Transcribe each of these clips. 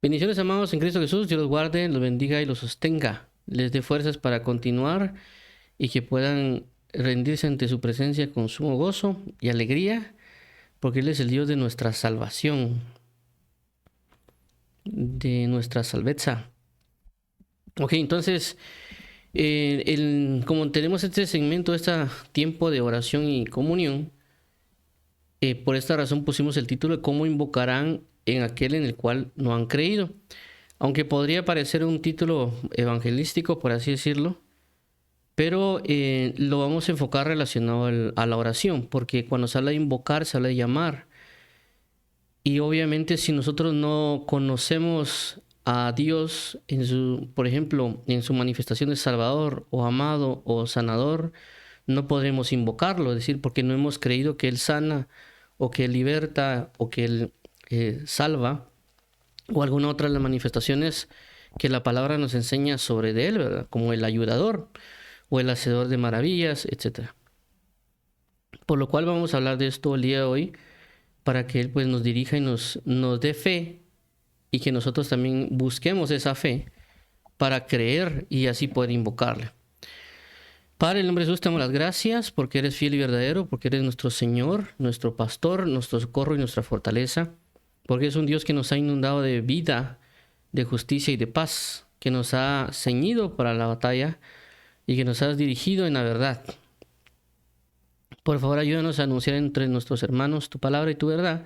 Bendiciones, amados en Cristo Jesús. Dios los guarde, los bendiga y los sostenga. Les dé fuerzas para continuar y que puedan rendirse ante su presencia con sumo gozo y alegría, porque Él es el Dios de nuestra salvación, de nuestra salvezza. Ok, entonces, como tenemos este segmento, este tiempo de oración y comunión, por esta razón pusimos el título de ¿Cómo invocarán en aquel en el cual no han creído? Aunque podría parecer un título evangelístico, por así decirlo, pero lo vamos a enfocar relacionado a la oración, porque cuando se habla de invocar, se habla de llamar. Y obviamente si nosotros no conocemos a Dios, por ejemplo, en su manifestación de Salvador, o amado, o sanador, no podremos invocarlo, es decir, porque no hemos creído que Él sana, o que Él liberta, o que Él salva, o alguna otra de las manifestaciones que la palabra nos enseña sobre de Él, ¿verdad? Como el ayudador, o el hacedor de maravillas, etc. Por lo cual vamos a hablar de esto el día de hoy, para que Él pues nos dirija y nos dé fe, y que nosotros también busquemos esa fe para creer y así poder invocarle. Padre, en el nombre de Jesús te damos las gracias porque eres fiel y verdadero, porque eres nuestro Señor, nuestro pastor, nuestro socorro y nuestra fortaleza, porque es un Dios que nos ha inundado de vida, de justicia y de paz, que nos ha ceñido para la batalla y que nos has dirigido en la verdad. Por favor, ayúdanos a anunciar entre nuestros hermanos tu palabra y tu verdad,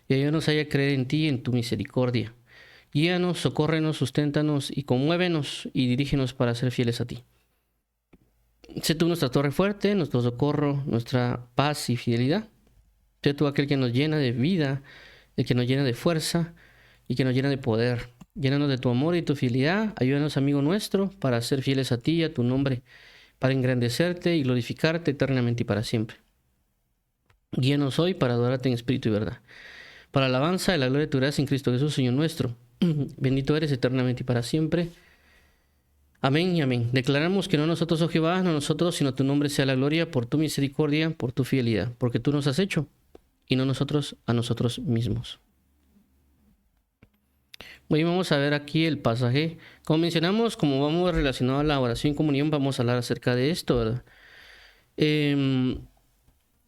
y ayúdanos a creer en ti y en tu misericordia. Guíanos, socórrenos, susténtanos y conmuévenos y dirígenos para ser fieles a ti. Sé tú nuestra torre fuerte, nuestro socorro, nuestra paz y fidelidad. Sé tú aquel que nos llena de vida, el que nos llena de fuerza y que nos llena de poder. Llénanos de tu amor y tu fidelidad. Ayúdanos, amigo nuestro, para ser fieles a ti y a tu nombre, para engrandecerte y glorificarte eternamente y para siempre. Guíanos hoy para adorarte en espíritu y verdad. Para la alabanza de la gloria de tu gracia en Cristo Jesús, Señor nuestro. Bendito eres eternamente y para siempre. Amén y amén. Declaramos que no nosotros, oh Jehová, no nosotros, sino tu nombre sea la gloria por tu misericordia, por tu fidelidad, porque tú nos has hecho y no nosotros a nosotros mismos. Hoy vamos a ver aquí el pasaje. Como mencionamos, como vamos relacionado a la oración y comunión, vamos a hablar acerca de esto, ¿verdad?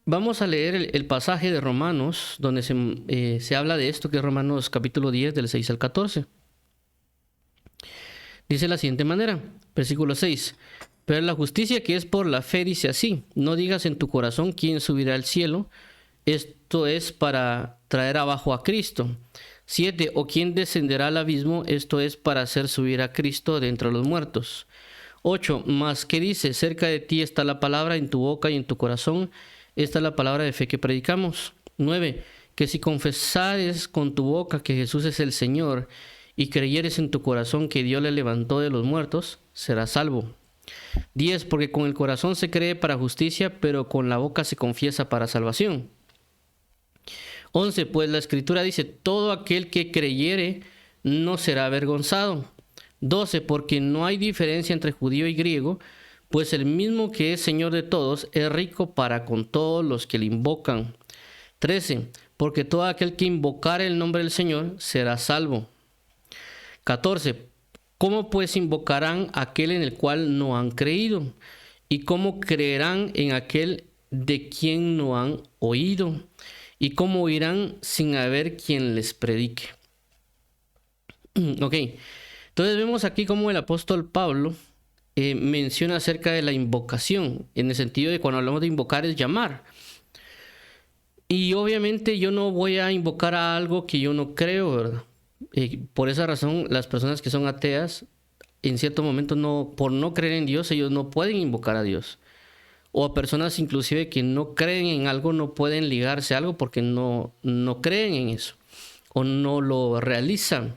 Vamos a leer el pasaje de Romanos, donde se habla de esto, que es Romanos capítulo 10, del 6 al 14. Dice de la siguiente manera, versículo 6. Pero la justicia que es por la fe dice así: no digas en tu corazón quién subirá al cielo, esto es para traer abajo a Cristo. 7. O quién descenderá al abismo, esto es para hacer subir a Cristo de entre los muertos. 8. Mas ¿qué dice? Cerca de ti está la palabra, en tu boca y en tu corazón. Esta es la palabra de fe que predicamos. 9. Que si confesares con tu boca que Jesús es el Señor y creyeres en tu corazón que Dios le levantó de los muertos, serás salvo. 10. Porque con el corazón se cree para justicia, pero con la boca se confiesa para salvación. 11. Pues la Escritura dice: todo aquel que creyere no será avergonzado. 12. Porque no hay diferencia entre judío y griego, pues el mismo que es Señor de todos es rico para con todos los que le invocan. 13. Porque todo aquel que invocare el nombre del Señor será salvo. 14. ¿Cómo pues invocarán a aquel en el cual no han creído? ¿Y cómo creerán en aquel de quien no han oído? ¿Y cómo oirán sin haber quien les predique? Ok, entonces vemos aquí cómo el apóstol Pablo menciona acerca de la invocación, en el sentido de cuando hablamos de invocar es llamar. Y obviamente yo no voy a invocar a algo que yo no creo, ¿verdad? Por esa razón, las personas que son ateas, en cierto momento, por no creer en Dios, ellos no pueden invocar a Dios. O a personas inclusive que no creen en algo, no pueden ligarse a algo porque no creen en eso. O no lo realizan.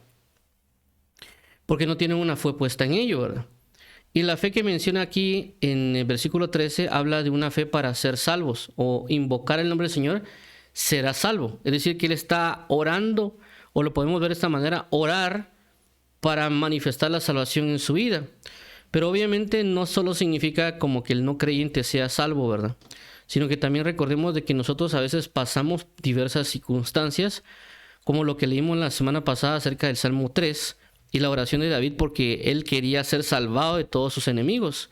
Porque no tienen una fe puesta en ello, ¿verdad? Y la fe que menciona aquí en el versículo 13 habla de una fe para ser salvos. O invocar el nombre del Señor será salvo. Es decir, que él está orando, o lo podemos ver de esta manera, orar para manifestar la salvación en su vida. Pero obviamente no solo significa como que el no creyente sea salvo, ¿verdad? Sino que también recordemos de que nosotros a veces pasamos diversas circunstancias como lo que leímos la semana pasada acerca del Salmo 3 y la oración de David, porque él quería ser salvado de todos sus enemigos.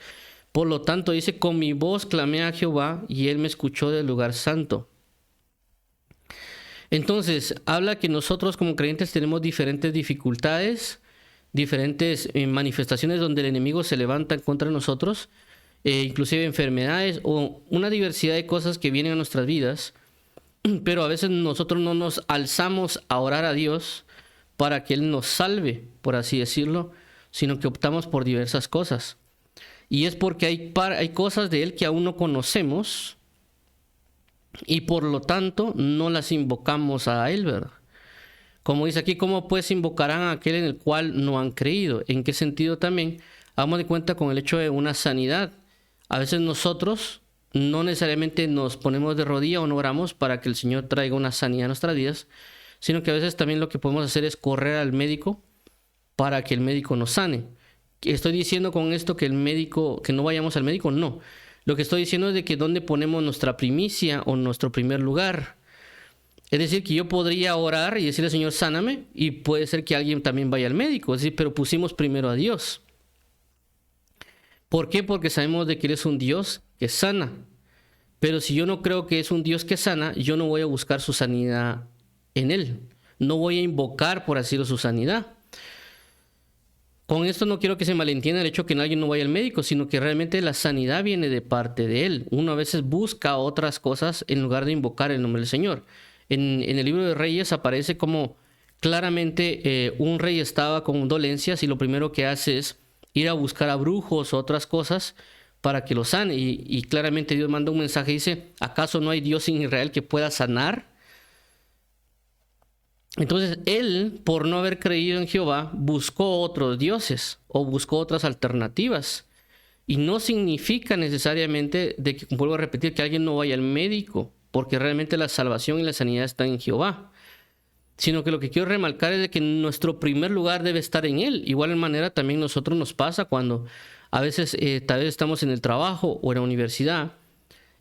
Por lo tanto, dice, con mi voz clamé a Jehová y él me escuchó del lugar santo. Entonces, habla que nosotros como creyentes tenemos diferentes dificultades, diferentes manifestaciones donde el enemigo se levanta contra nosotros, inclusive enfermedades o una diversidad de cosas que vienen a nuestras vidas, pero a veces nosotros no nos alzamos a orar a Dios para que Él nos salve, por así decirlo, sino que optamos por diversas cosas. Y es porque hay cosas de Él que aún no conocemos y por lo tanto no las invocamos a Él, ¿verdad? Como dice aquí, ¿cómo pues invocarán a aquel en el cual no han creído? ¿En qué sentido también? Hagamos de cuenta con el hecho de una sanidad. A veces nosotros no necesariamente nos ponemos de rodillas o no oramos para que el Señor traiga una sanidad a nuestras vidas, sino que a veces también lo que podemos hacer es correr al médico para que el médico nos sane. ¿Estoy diciendo con esto que no vayamos al médico? No. Lo que estoy diciendo es de que dónde ponemos nuestra primicia o nuestro primer lugar. Es decir, que yo podría orar y decirle, Señor, sáname, y puede ser que alguien también vaya al médico. Es decir, pero pusimos primero a Dios. ¿Por qué? Porque sabemos de que Él es un Dios que sana. Pero si yo no creo que es un Dios que sana, yo no voy a buscar su sanidad en Él. No voy a invocar, por así decirlo, su sanidad. Con esto no quiero que se malentienda el hecho de que alguien no vaya al médico, sino que realmente la sanidad viene de parte de Él. Uno a veces busca otras cosas en lugar de invocar el nombre del Señor. En el libro de Reyes aparece como claramente un rey estaba con dolencias y lo primero que hace es ir a buscar a brujos o otras cosas para que lo sane. Y claramente Dios manda un mensaje y dice, ¿acaso no hay Dios en Israel que pueda sanar? Entonces él, por no haber creído en Jehová, buscó otros dioses o buscó otras alternativas. Y no significa necesariamente, vuelvo a repetir, que alguien no vaya al médico, porque realmente la salvación y la sanidad están en Jehová. Sino que lo que quiero remarcar es de que nuestro primer lugar debe estar en Él. Igual manera también nosotros nos pasa cuando a veces tal vez estamos en el trabajo o en la universidad,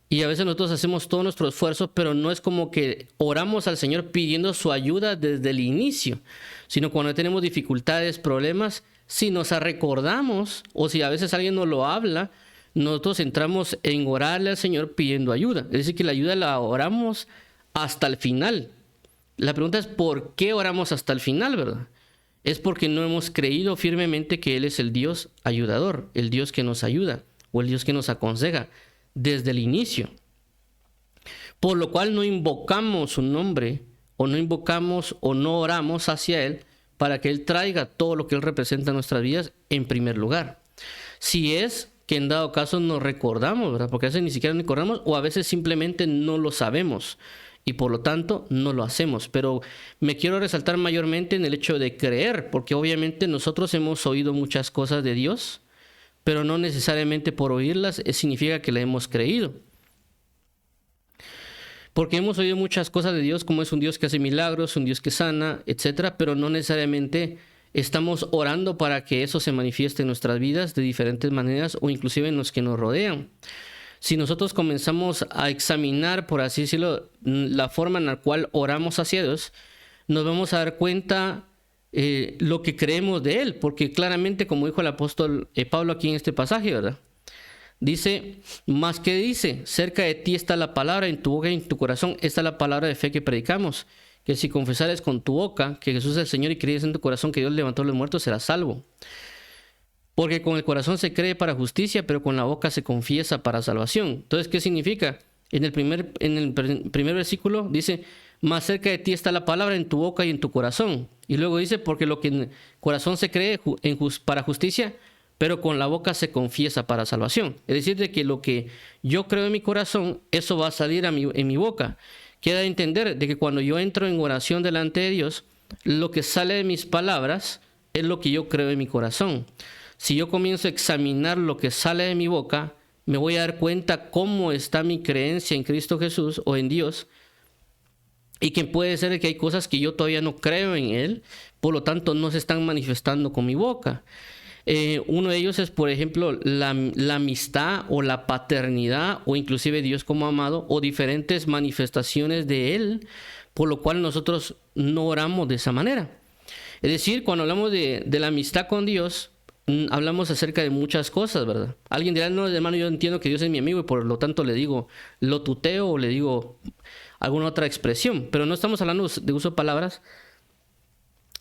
y a veces nosotros hacemos todo nuestro esfuerzo, pero no es como que oramos al Señor pidiendo su ayuda desde el inicio, sino cuando tenemos dificultades, problemas, si nos recordamos o si a veces alguien nos lo habla, nosotros entramos en orarle al Señor pidiendo ayuda. Es decir, que la ayuda la oramos hasta el final. La pregunta es ¿por qué oramos hasta el final, verdad? Es porque no hemos creído firmemente que Él es el Dios ayudador, el Dios que nos ayuda o el Dios que nos aconseja desde el inicio. Por lo cual no invocamos su nombre, o no invocamos o no oramos hacia Él para que Él traiga todo lo que Él representa en nuestras vidas en primer lugar. Si es que en dado caso nos recordamos, ¿verdad? Porque a veces ni siquiera nos recordamos o a veces simplemente no lo sabemos y por lo tanto no lo hacemos. Pero me quiero resaltar mayormente en el hecho de creer, porque obviamente nosotros hemos oído muchas cosas de Dios, pero no necesariamente por oírlas significa que la hemos creído. Porque hemos oído muchas cosas de Dios, como es un Dios que hace milagros, un Dios que sana, etcétera, pero no necesariamente estamos orando para que eso se manifieste en nuestras vidas de diferentes maneras o inclusive en los que nos rodean. Si nosotros comenzamos a examinar, por así decirlo, la forma en la cual oramos hacia Dios, nos vamos a dar cuenta lo que creemos de Él, porque claramente, como dijo el apóstol Pablo aquí en este pasaje, ¿verdad? Dice, más que dice, cerca de ti está la palabra, en tu boca y en tu corazón. Esta es la palabra de fe que predicamos, que si confesares con tu boca que Jesús es el Señor y crees en tu corazón que Dios levantó a los muertos, serás salvo. Porque con el corazón se cree para justicia, pero con la boca se confiesa para salvación. Entonces, ¿qué significa? En el primer versículo dice, más cerca de ti está la palabra en tu boca y en tu corazón. Y luego dice, porque lo que en el corazón se cree para justicia, pero con la boca se confiesa para salvación. Es decir, de que lo que yo creo en mi corazón, eso va a salir en mi boca. Queda de entender de que cuando yo entro en oración delante de Dios, lo que sale de mis palabras es lo que yo creo en mi corazón. Si yo comienzo a examinar lo que sale de mi boca, me voy a dar cuenta cómo está mi creencia en Cristo Jesús o en Dios, y que puede ser que hay cosas que yo todavía no creo en Él, por lo tanto no se están manifestando con mi boca. Uno de ellos es, por ejemplo, la amistad o la paternidad o inclusive Dios como amado o diferentes manifestaciones de Él, por lo cual nosotros no oramos de esa manera. Es decir, cuando hablamos de la amistad con Dios, hablamos acerca de muchas cosas, ¿verdad? Alguien dirá, no, hermano, yo entiendo que Dios es mi amigo y por lo tanto le digo, lo tuteo o le digo alguna otra expresión, pero no estamos hablando de uso de palabras,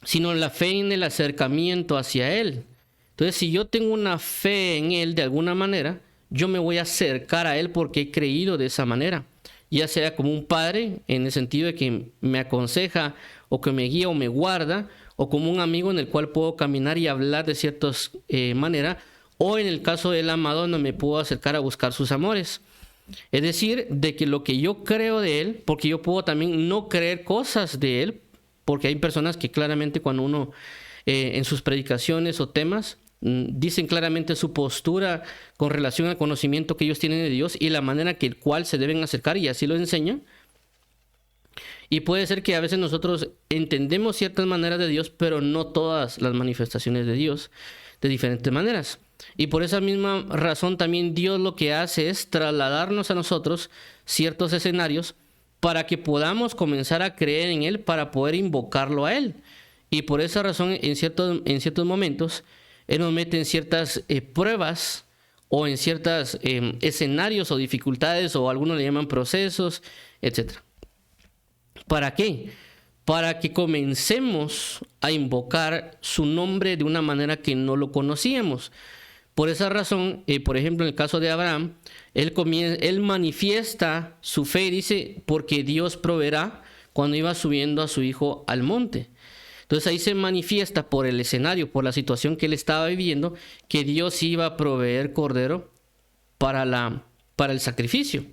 sino la fe en el acercamiento hacia Él. Entonces, si yo tengo una fe en Él de alguna manera, yo me voy a acercar a Él porque he creído de esa manera. Ya sea como un padre, en el sentido de que me aconseja o que me guía o me guarda, o como un amigo en el cual puedo caminar y hablar de cierta manera, o en el caso del amado, donde me puedo acercar a buscar sus amores. Es decir, de que lo que yo creo de Él, porque yo puedo también no creer cosas de Él, porque hay personas que claramente cuando uno en sus predicaciones o temas dicen claramente su postura con relación al conocimiento que ellos tienen de Dios y la manera que el cual se deben acercar, y así lo enseñan. Y puede ser que a veces nosotros entendemos ciertas maneras de Dios, pero no todas las manifestaciones de Dios de diferentes maneras. Y por esa misma razón también Dios lo que hace es trasladarnos a nosotros ciertos escenarios para que podamos comenzar a creer en Él, para poder invocarlo a Él. Y por esa razón en ciertos momentos Él nos mete en ciertas pruebas o en ciertos escenarios o dificultades, o algunos le llaman procesos, etc. ¿Para qué? Para que comencemos a invocar su nombre de una manera que no lo conocíamos. Por esa razón, por ejemplo, en el caso de Abraham, él manifiesta su fe y dice, porque Dios proveerá, cuando iba subiendo a su hijo al monte. Entonces ahí se manifiesta por el escenario, por la situación que él estaba viviendo, que Dios iba a proveer cordero para el sacrificio.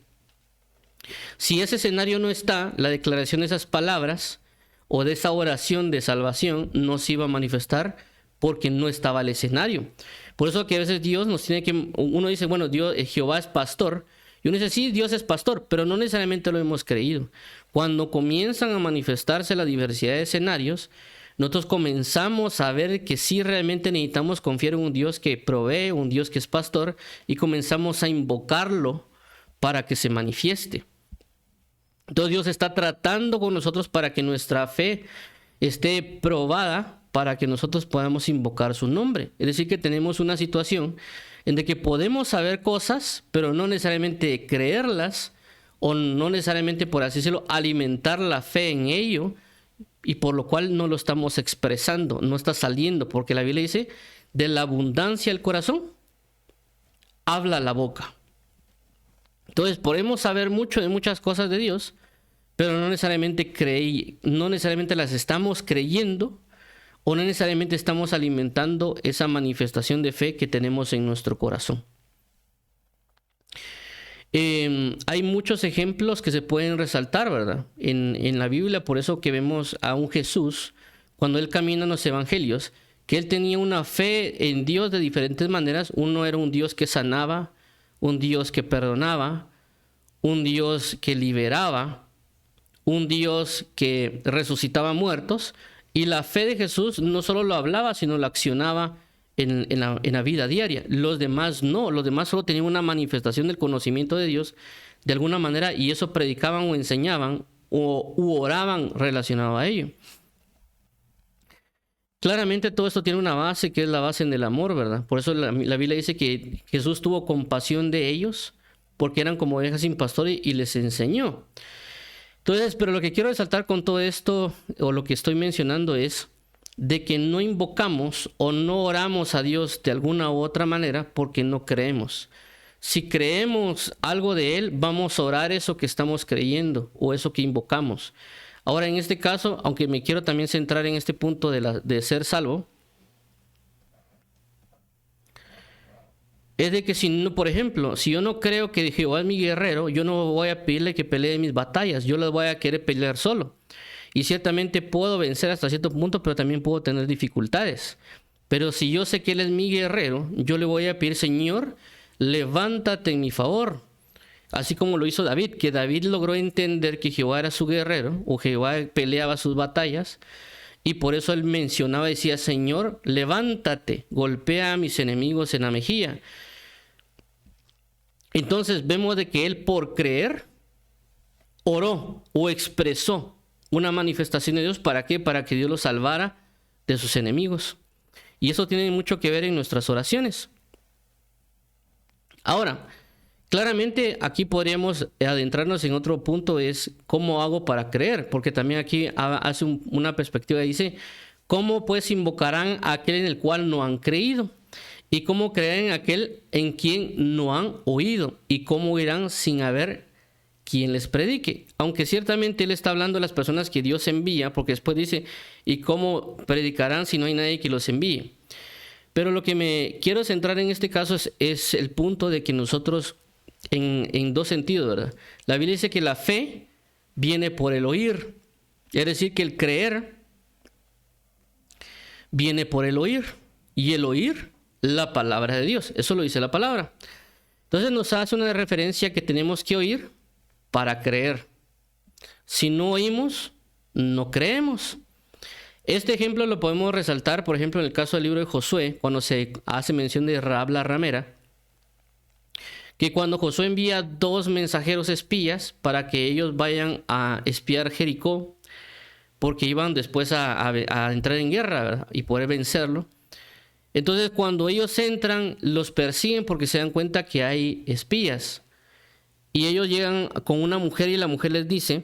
Si ese escenario no está, la declaración de esas palabras o de esa oración de salvación no se iba a manifestar porque no estaba el escenario. Por eso que a veces Dios nos tiene que... Uno dice, bueno, Jehová es pastor. Y uno dice, sí, Dios es pastor, pero no necesariamente lo hemos creído. Cuando comienzan a manifestarse la diversidad de escenarios, nosotros comenzamos a ver que sí realmente necesitamos confiar en un Dios que provee, un Dios que es pastor, y comenzamos a invocarlo para que se manifieste. Entonces Dios está tratando con nosotros para que nuestra fe esté probada, para que nosotros podamos invocar su nombre. Es decir, que tenemos una situación en la que podemos saber cosas, pero no necesariamente creerlas, o no necesariamente, por así decirlo, alimentar la fe en ello, y por lo cual no lo estamos expresando, no está saliendo, porque la Biblia dice, de la abundancia del corazón, habla la boca. Entonces podemos saber mucho de muchas cosas de Dios, pero no necesariamente las estamos creyendo, o no necesariamente estamos alimentando esa manifestación de fe que tenemos en nuestro corazón. Hay muchos ejemplos que se pueden resaltar, ¿verdad? En la Biblia, por eso que vemos a un Jesús, cuando Él camina en los evangelios, que Él tenía una fe en Dios de diferentes maneras. Uno era un Dios que sanaba, un Dios que perdonaba, un Dios que liberaba, un Dios que resucitaba muertos. Y la fe de Jesús no solo lo hablaba, sino lo accionaba en la vida diaria. Los demás no, los demás solo tenían una manifestación del conocimiento de Dios de alguna manera, y eso predicaban o enseñaban u oraban relacionado a ello. Claramente todo esto tiene una base, que es la base en el amor, ¿verdad? Por eso la Biblia dice que Jesús tuvo compasión de ellos, porque eran como ovejas sin pastor, y les enseñó. Entonces, pero lo que quiero resaltar con todo esto, o lo que estoy mencionando, es de que no invocamos o no oramos a Dios de alguna u otra manera porque no creemos. Si creemos algo de Él, vamos a orar eso que estamos creyendo o eso que invocamos. Ahora, en este caso, aunque me quiero también centrar en este punto de ser salvo, es de que si no, por ejemplo, si yo no creo que Jehová es mi guerrero, yo no voy a pedirle que pelee mis batallas, yo las voy a querer pelear solo. Y ciertamente puedo vencer hasta cierto punto, pero también puedo tener dificultades. Pero si yo sé que Él es mi guerrero, yo le voy a pedir, Señor, levántate en mi favor. Así como lo hizo David, que David logró entender que Jehová era su guerrero, o Jehová peleaba sus batallas, Y por eso él mencionaba, decía, Señor, levántate, golpea a mis enemigos en la mejilla. Entonces vemos de que él por creer oró o expresó una manifestación de Dios. ¿Para qué? Para que Dios lo salvara de sus enemigos. Y eso tiene mucho que ver en nuestras oraciones. Ahora, claramente aquí podríamos adentrarnos en otro punto, es cómo hago para creer, porque también aquí hace una perspectiva, dice, ¿cómo pues invocarán a aquel en el cual no han creído? ¿Y cómo creerán en aquel en quien no han oído? ¿Y cómo irán sin haber quien les predique? Aunque ciertamente él está hablando de las personas que Dios envía, porque después dice, ¿y cómo predicarán si no hay nadie que los envíe? Pero lo que me quiero centrar en este caso es el punto de que nosotros, en dos sentidos, ¿verdad? La Biblia dice que la fe viene por el oír, es decir, que el creer viene por el oír, y el oír la palabra de Dios. Eso lo dice la palabra. Entonces nos hace una referencia que tenemos que oír para creer. Si no oímos, no creemos. Este ejemplo lo podemos resaltar, por ejemplo, en el caso del libro de Josué, cuando se hace mención de Rahab la ramera, que cuando Josué envía 2 mensajeros espías para que ellos vayan a espiar Jericó, porque iban después a entrar en guerra, ¿verdad? Y poder vencerlo. Entonces cuando ellos entran, los persiguen porque se dan cuenta que hay espías. Y ellos llegan con una mujer y la mujer les dice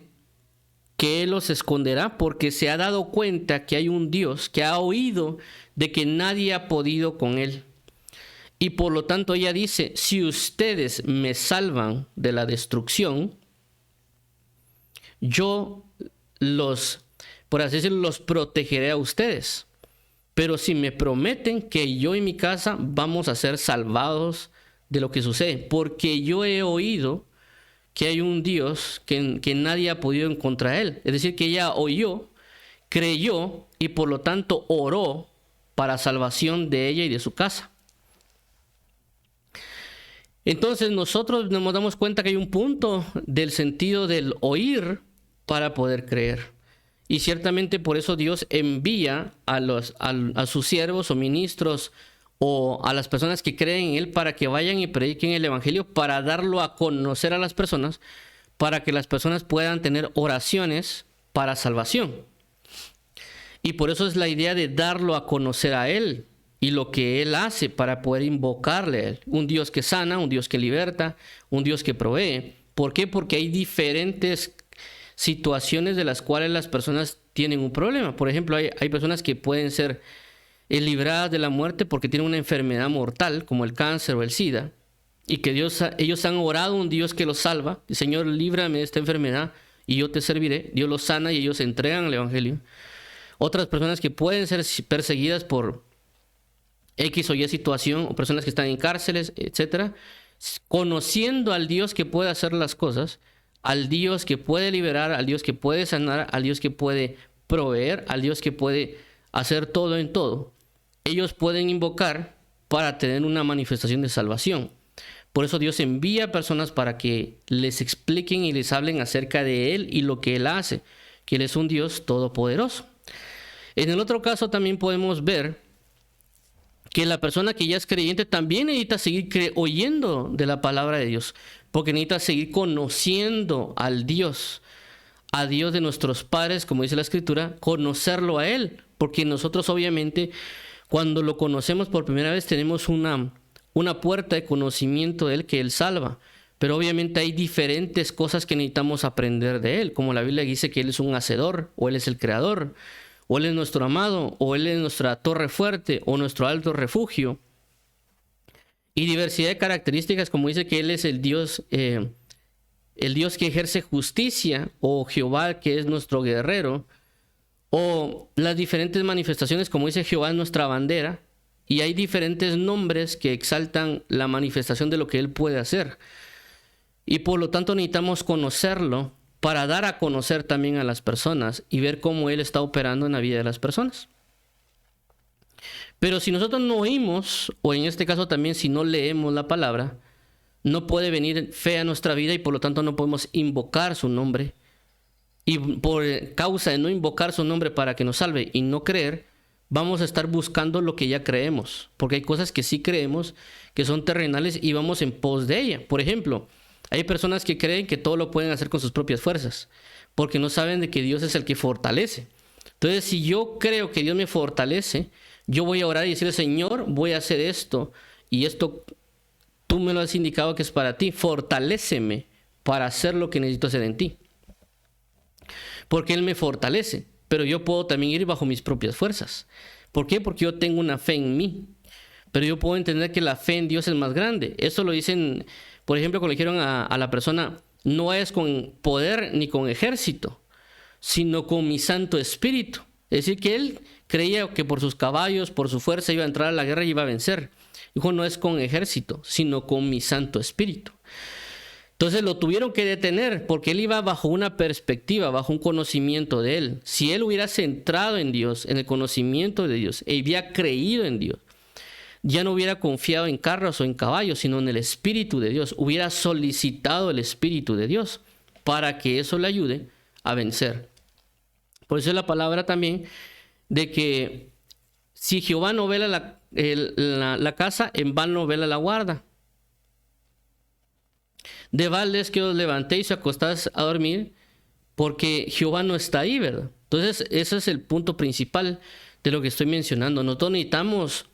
que él los esconderá porque se ha dado cuenta que hay un Dios que ha oído de que nadie ha podido con él. Y por lo tanto ella dice, si ustedes me salvan de la destrucción, yo por así decirlo, los protegeré a ustedes. Pero si me prometen que yo y mi casa vamos a ser salvados de lo que sucede, porque yo he oído que hay un Dios que nadie ha podido en contra de él. Es decir, que ella oyó, creyó y por lo tanto oró para salvación de ella y de su casa. Entonces nosotros nos damos cuenta que hay un punto del sentido del oír para poder creer. Y ciertamente por eso Dios envía a sus siervos o ministros o a las personas que creen en él para que vayan y prediquen el evangelio, para darlo a conocer a las personas, para que las personas puedan tener oraciones para salvación. Y por eso es la idea de darlo a conocer a él y lo que él hace para poder invocarle a él. Un Dios que sana, un Dios que liberta, un Dios que provee. ¿Por qué? Porque hay diferentes situaciones de las cuales las personas tienen un problema. Por ejemplo, hay personas que pueden ser libradas de la muerte porque tienen una enfermedad mortal como el cáncer o el SIDA, y que ellos han orado a un Dios que los salva. Señor, líbrame de esta enfermedad y yo te serviré. Dios los sana y ellos se entregan al evangelio. Otras personas que pueden ser perseguidas por X o Y situación, o personas que están en cárceles, etcétera, conociendo al Dios que puede hacer las cosas, al Dios que puede liberar, al Dios que puede sanar, al Dios que puede proveer, al Dios que puede hacer todo en todo, ellos pueden invocar para tener una manifestación de salvación. Por eso Dios envía personas para que les expliquen y les hablen acerca de él y lo que él hace, que él es un Dios todopoderoso. En el otro caso también podemos ver que la persona que ya es creyente también necesita seguir oyendo de la palabra de Dios, porque necesita seguir conociendo al Dios, a Dios de nuestros padres, como dice la Escritura, conocerlo a él, porque nosotros obviamente cuando lo conocemos por primera vez tenemos una puerta de conocimiento de él que él salva, pero obviamente hay diferentes cosas que necesitamos aprender de él, como la Biblia dice que él es un hacedor, o él es el creador, o él es nuestro amado, o él es nuestra torre fuerte, o nuestro alto refugio, y diversidad de características, como dice que él es el Dios que ejerce justicia, o Jehová que es nuestro guerrero, o las diferentes manifestaciones, como dice Jehová es nuestra bandera, y hay diferentes nombres que exaltan la manifestación de lo que él puede hacer. Y por lo tanto necesitamos conocerlo para dar a conocer también a las personas y ver cómo él está operando en la vida de las personas. Pero si nosotros no oímos, o en este caso también si no leemos la palabra, no puede venir fe a nuestra vida y por lo tanto no podemos invocar su nombre y por causa de no invocar su nombre para que nos salve y no creer, vamos a estar buscando lo que ya creemos, porque hay cosas que sí creemos que son terrenales y vamos en pos de ella. Por ejemplo, hay personas que creen que todo lo pueden hacer con sus propias fuerzas, porque no saben de que Dios es el que fortalece. Entonces, si yo creo que Dios me fortalece, yo voy a orar y decirle: Señor, voy a hacer esto, y esto tú me lo has indicado que es para ti, fortaléceme para hacer lo que necesito hacer en ti. Porque Él me fortalece, pero yo puedo también ir bajo mis propias fuerzas. ¿Por qué? Porque yo tengo una fe en mí, pero yo puedo entender que la fe en Dios es más grande. Eso lo dicen, por ejemplo, cuando le dijeron a la persona: no es con poder ni con ejército, sino con mi Santo Espíritu. Es decir, que él creía que por sus caballos, por su fuerza, iba a entrar a la guerra y iba a vencer. Dijo: no es con ejército, sino con mi Santo Espíritu. Entonces lo tuvieron que detener porque él iba bajo una perspectiva, bajo un conocimiento de él. Si él hubiera centrado en Dios, en el conocimiento de Dios, y hubiera creído en Dios, ya no hubiera confiado en carros o en caballos, sino en el Espíritu de Dios. Hubiera solicitado el Espíritu de Dios para que eso le ayude a vencer. Por eso es la palabra también de que si Jehová no vela la casa, en vano vela la guarda. De balde es que os levantéis y acostáis a dormir, porque Jehová no está ahí, ¿verdad? Entonces, ese es el punto principal de lo que estoy mencionando. Nosotros necesitamos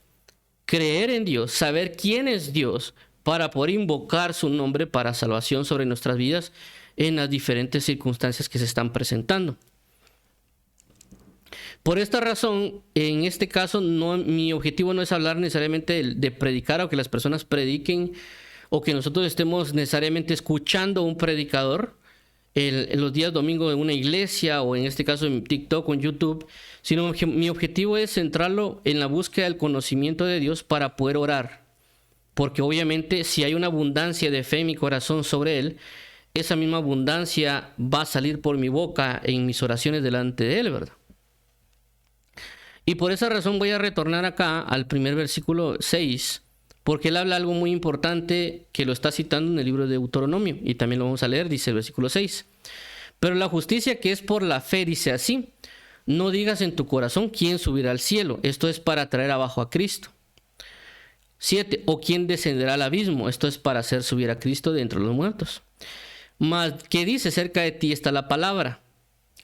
creer en Dios, saber quién es Dios, para poder invocar su nombre para salvación sobre nuestras vidas en las diferentes circunstancias que se están presentando. Por esta razón, en este caso, mi objetivo no es hablar necesariamente de predicar o que las personas prediquen, o que nosotros estemos necesariamente escuchando a un predicador en los días domingos en una iglesia, o en este caso en TikTok o en YouTube, sino que mi objetivo es centrarlo en la búsqueda del conocimiento de Dios para poder orar. Porque obviamente si hay una abundancia de fe en mi corazón sobre Él, esa misma abundancia va a salir por mi boca en mis oraciones delante de Él, ¿verdad? Y por esa razón voy a retornar acá al primer versículo 6, porque él habla algo muy importante que lo está citando en el libro de Deuteronomio, y también lo vamos a leer. Dice el versículo 6: pero la justicia que es por la fe dice así: no digas en tu corazón quién subirá al cielo, esto es para traer abajo a Cristo. 7: o quién descenderá al abismo, esto es para hacer subir a Cristo de entre los muertos. Mas, ¿qué dice? Cerca de ti está la palabra.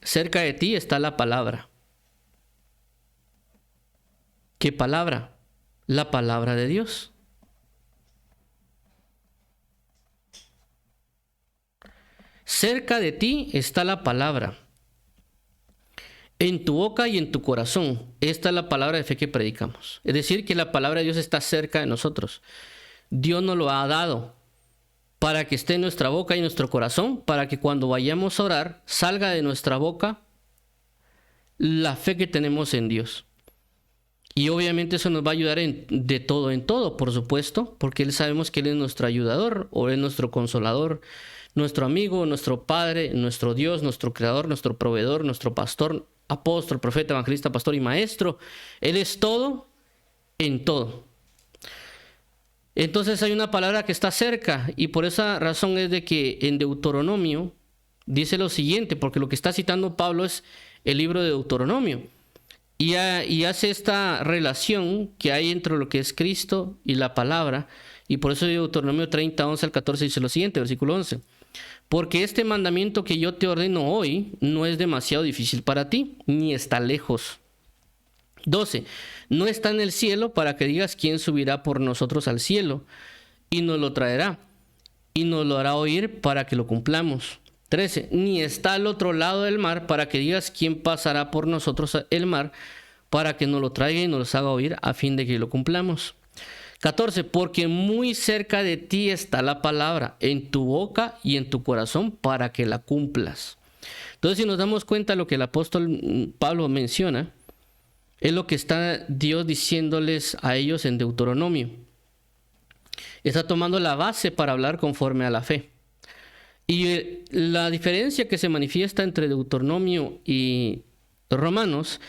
Cerca de ti está la palabra. ¿Qué palabra? La palabra de Dios. Cerca de ti está la palabra, en tu boca y en tu corazón. Esta es la palabra de fe que predicamos. Es decir, que la palabra de Dios está cerca de nosotros. Dios nos lo ha dado para que esté en nuestra boca y en nuestro corazón, para que cuando vayamos a orar salga de nuestra boca la fe que tenemos en Dios. Y obviamente eso nos va a ayudar de todo en todo, por supuesto, porque sabemos que Él es nuestro ayudador, o Él es nuestro consolador, nuestro amigo, nuestro Padre, nuestro Dios, nuestro Creador, nuestro proveedor, nuestro pastor, apóstol, profeta, evangelista, pastor y maestro. Él es todo en todo. Entonces hay una palabra que está cerca, y por esa razón es de que en Deuteronomio dice lo siguiente, porque lo que está citando Pablo es el libro de Deuteronomio. Y hace esta relación que hay entre lo que es Cristo y la palabra. Y por eso Deuteronomio 30, 11 al 14 dice lo siguiente, versículo 11. Porque este mandamiento que yo te ordeno hoy no es demasiado difícil para ti, ni está lejos. 12. No está en el cielo para que digas quién subirá por nosotros al cielo y nos lo traerá y nos lo hará oír para que lo cumplamos. 13. Ni está al otro lado del mar para que digas quién pasará por nosotros el mar para que nos lo traiga y nos los haga oír a fin de que lo cumplamos. 14. Porque muy cerca de ti está la palabra, en tu boca y en tu corazón, para que la cumplas. Entonces, si nos damos cuenta de lo que el apóstol Pablo menciona, es lo que está Dios diciéndoles a ellos en Deuteronomio. Está tomando la base para hablar conforme a la fe. Y la diferencia que se manifiesta entre Deuteronomio y Romanos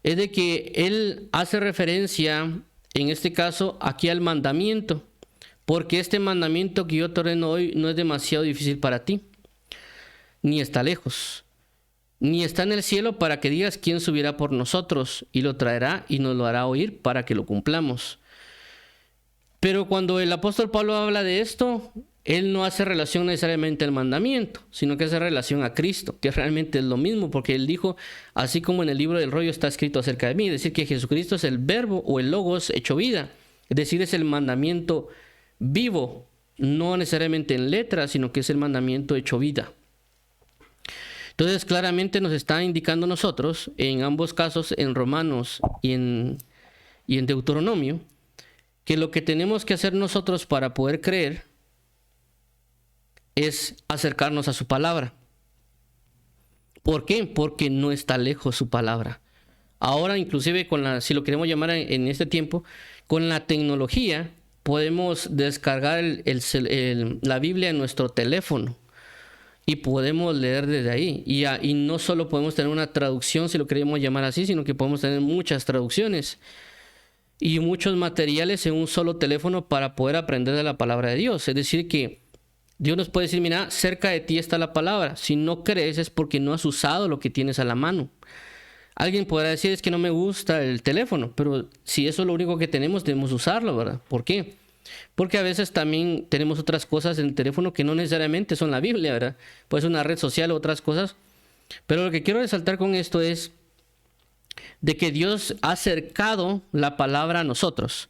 es de que él hace referencia, en este caso, aquí al mandamiento, porque este mandamiento que yo te ordeno hoy no es demasiado difícil para ti, ni está lejos. ni está en el cielo para que digas quién subirá por nosotros y lo traerá y nos lo hará oír para que lo cumplamos. Pero cuando el apóstol Pablo habla de esto, él no hace relación necesariamente al mandamiento, sino que hace relación a Cristo, que realmente es lo mismo, porque él dijo, así como en el libro del rollo está escrito acerca de mí, es decir, que Jesucristo es el verbo o el logos hecho vida, es decir, es el mandamiento vivo, no necesariamente en letra, sino que es el mandamiento hecho vida. Entonces claramente nos está indicando nosotros, en ambos casos, en Romanos y en Deuteronomio, que lo que tenemos que hacer nosotros para poder creer es acercarnos a su palabra. ¿Por qué? Porque no está lejos su palabra. Ahora, inclusive, si lo queremos llamar en este tiempo, con la tecnología podemos descargar la Biblia en nuestro teléfono y podemos leer desde ahí. Y no solo podemos tener una traducción, si lo queremos llamar así, sino que podemos tener muchas traducciones y muchos materiales en un solo teléfono para poder aprender de la palabra de Dios. Es decir, que Dios nos puede decir, mira, cerca de ti está la palabra. Si no crees es porque no has usado lo que tienes a la mano. Alguien podrá decir, es que no me gusta el teléfono, pero si eso es lo único que tenemos, debemos usarlo, ¿verdad? ¿Por qué? Porque a veces también tenemos otras cosas en el teléfono que no necesariamente son la Biblia, ¿verdad? Puede ser una red social o otras cosas. Pero lo que quiero resaltar con esto es de que Dios ha acercado la palabra a nosotros.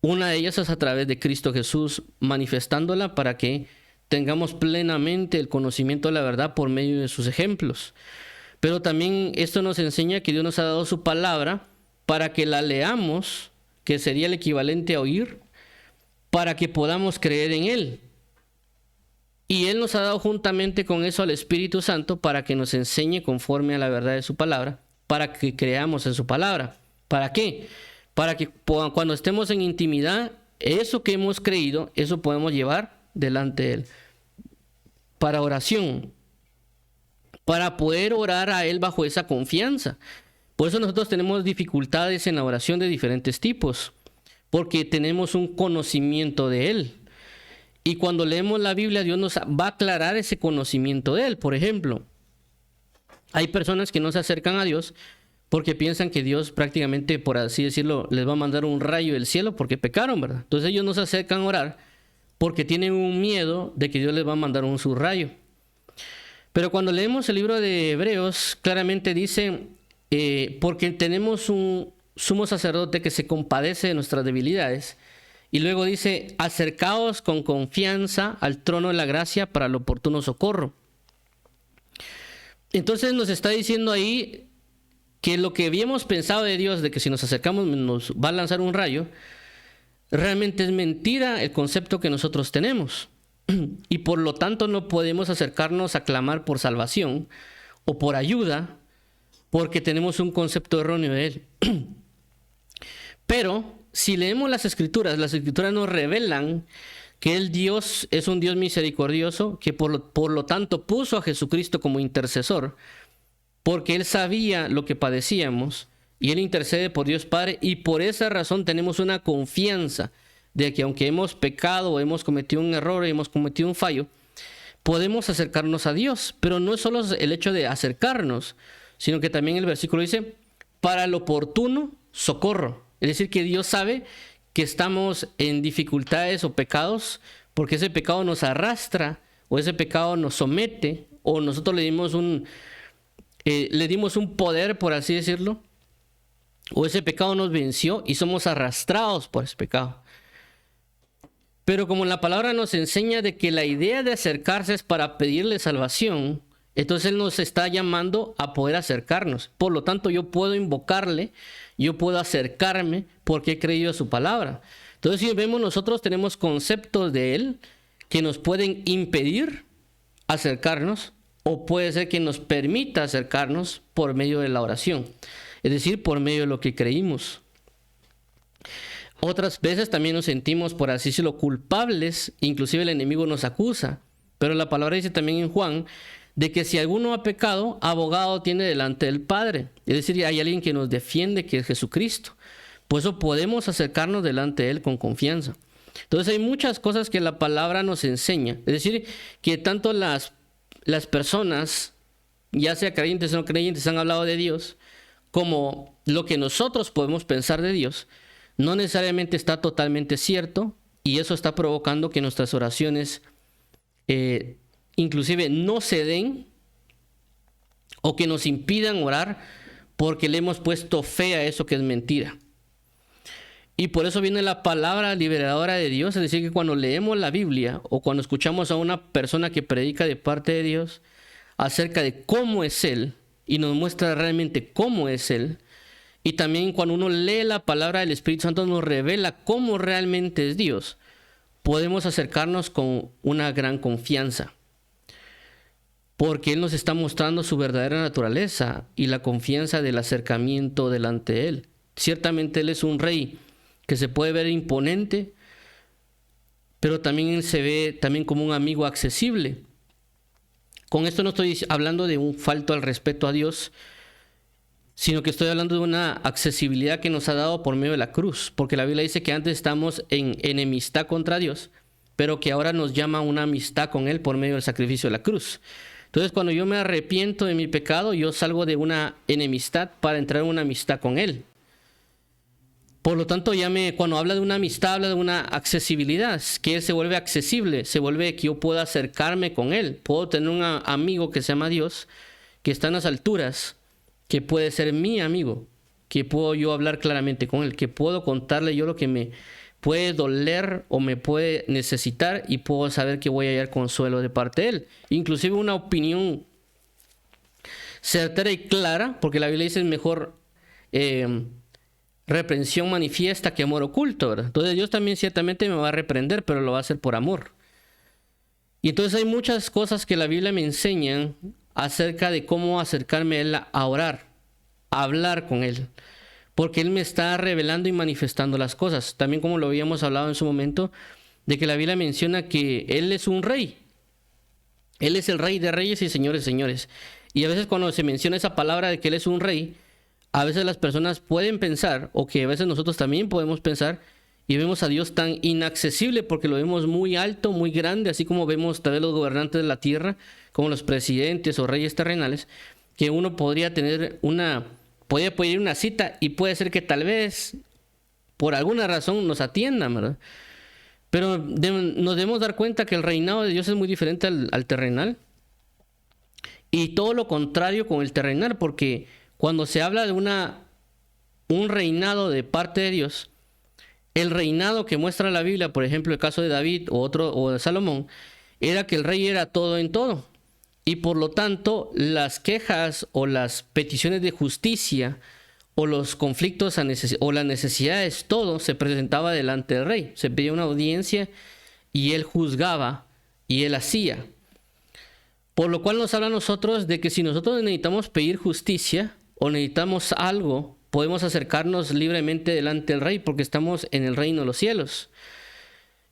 Una de ellas es a través de Cristo Jesús, manifestándola para que tengamos plenamente el conocimiento de la verdad por medio de sus ejemplos. Pero también esto nos enseña que Dios nos ha dado su palabra para que la leamos, que sería el equivalente a oír, para que podamos creer en Él. Y Él nos ha dado juntamente con eso al Espíritu Santo para que nos enseñe conforme a la verdad de su palabra, para que creamos en su palabra. ¿Para qué? Para que cuando estemos en intimidad, eso que hemos creído, eso podemos llevar delante de Él. Para oración, para poder orar a Él bajo esa confianza. Por eso nosotros tenemos dificultades en la oración de diferentes tipos, porque tenemos un conocimiento de Él. Y cuando leemos la Biblia, Dios nos va a aclarar ese conocimiento de Él. Por ejemplo, hay personas que no se acercan a Dios porque piensan que Dios prácticamente, por así decirlo, les va a mandar un rayo del cielo porque pecaron, ¿verdad? Entonces ellos no se acercan a orar porque tienen un miedo de que Dios les va a mandar un rayo. Pero cuando leemos el libro de Hebreos, claramente dice, porque tenemos un sumo sacerdote que se compadece de nuestras debilidades. Y luego dice, acercaos con confianza al trono de la gracia para el oportuno socorro. Entonces nos está diciendo ahí que lo que habíamos pensado de Dios, de que si nos acercamos nos va a lanzar un rayo, realmente es mentira el concepto que nosotros tenemos. Y por lo tanto no podemos acercarnos a clamar por salvación o por ayuda porque tenemos un concepto erróneo de Él. Pero si leemos las escrituras nos revelan que el Dios es un Dios misericordioso, que por lo tanto puso a Jesucristo como intercesor, porque Él sabía lo que padecíamos, y Él intercede por Dios Padre, y por esa razón tenemos una confianza de que aunque hemos pecado, hemos cometido un error, hemos cometido un fallo, podemos acercarnos a Dios. Pero no es solo el hecho de acercarnos, sino que también el versículo dice, para el oportuno socorro. Es decir, que Dios sabe que estamos en dificultades o pecados, porque ese pecado nos arrastra, o ese pecado nos somete, o nosotros le dimos un poder, por así decirlo, o ese pecado nos venció y somos arrastrados por ese pecado. Pero como la palabra nos enseña de que la idea de acercarse es para pedirle salvación, entonces Él nos está llamando a poder acercarnos. Por lo tanto, yo puedo invocarle, yo puedo acercarme porque he creído a su palabra. Entonces, si vemos, nosotros tenemos conceptos de Él que nos pueden impedir acercarnos, o puede ser que nos permita acercarnos por medio de la oración, es decir, por medio de lo que creímos. Otras veces también nos sentimos, por así decirlo, culpables, inclusive el enemigo nos acusa, pero la palabra dice también en Juan, de que si alguno ha pecado, abogado tiene delante del Padre. Es decir, hay alguien que nos defiende, que es Jesucristo. Por eso podemos acercarnos delante de Él con confianza. Entonces hay muchas cosas que la palabra nos enseña. Es decir, que tanto las personas ya sea creyentes o no creyentes, han hablado de Dios como lo que nosotros podemos pensar de Dios, no necesariamente está totalmente cierto, y eso está provocando que nuestras oraciones inclusive no se den o que nos impidan orar porque le hemos puesto fe a eso que es mentira. Y por eso viene la palabra liberadora de Dios, es decir, que cuando leemos la Biblia o cuando escuchamos a una persona que predica de parte de Dios acerca de cómo es Él y nos muestra realmente cómo es Él, y también cuando uno lee la palabra del Espíritu Santo nos revela cómo realmente es Dios, podemos acercarnos con una gran confianza, porque Él nos está mostrando su verdadera naturaleza y la confianza del acercamiento delante de Él. Ciertamente Él es un rey que se puede ver imponente, pero también Él se ve también como un amigo accesible. Con esto no estoy hablando de un falto al respeto a Dios, sino que estoy hablando de una accesibilidad que nos ha dado por medio de la cruz, porque la Biblia dice que antes estamos en enemistad contra Dios, pero que ahora nos llama a una amistad con Él por medio del sacrificio de la cruz. Entonces, cuando yo me arrepiento de mi pecado, yo salgo de una enemistad para entrar en una amistad con Él. Por lo tanto, cuando habla de una amistad, habla de una accesibilidad, que Él se vuelve accesible, se vuelve que yo pueda acercarme con Él. Puedo tener un amigo que se llama Dios, que está en las alturas, que puede ser mi amigo, que puedo yo hablar claramente con Él, que puedo contarle yo lo que me puede doler o me puede necesitar y puedo saber que voy a hallar consuelo de parte de Él. Inclusive una opinión certera y clara, porque la Biblia dice es mejor reprensión manifiesta que amor oculto, ¿verdad? Entonces Dios también ciertamente me va a reprender, pero lo va a hacer por amor. Y entonces hay muchas cosas que la Biblia me enseña acerca de cómo acercarme a Él a orar, a hablar con Él, porque Él me está revelando y manifestando las cosas. También como lo habíamos hablado en su momento, de que la Biblia menciona que Él es un rey. Él es el rey de reyes y señores de señores. Y a veces cuando se menciona esa palabra de que Él es un rey, a veces las personas pueden pensar, o que a veces nosotros también podemos pensar, y vemos a Dios tan inaccesible porque lo vemos muy alto, muy grande, así como vemos tal vez los gobernantes de la tierra, como los presidentes o reyes terrenales, que uno podría tener podría pedir una cita y puede ser que tal vez por alguna razón nos atiendan, ¿verdad? Pero nos debemos dar cuenta que el reinado de Dios es muy diferente al terrenal, y todo lo contrario con el terrenal, porque cuando se habla de un reinado de parte de Dios, el reinado que muestra la Biblia, por ejemplo el caso de David o de Salomón, era que el rey era todo en todo, y por lo tanto las quejas o las peticiones de justicia o los conflictos o las necesidades, todo se presentaba delante del rey. Se pedía una audiencia y él juzgaba y él hacía. Por lo cual nos habla a nosotros de que si nosotros necesitamos pedir justicia o necesitamos algo, podemos acercarnos libremente delante del rey porque estamos en el reino de los cielos.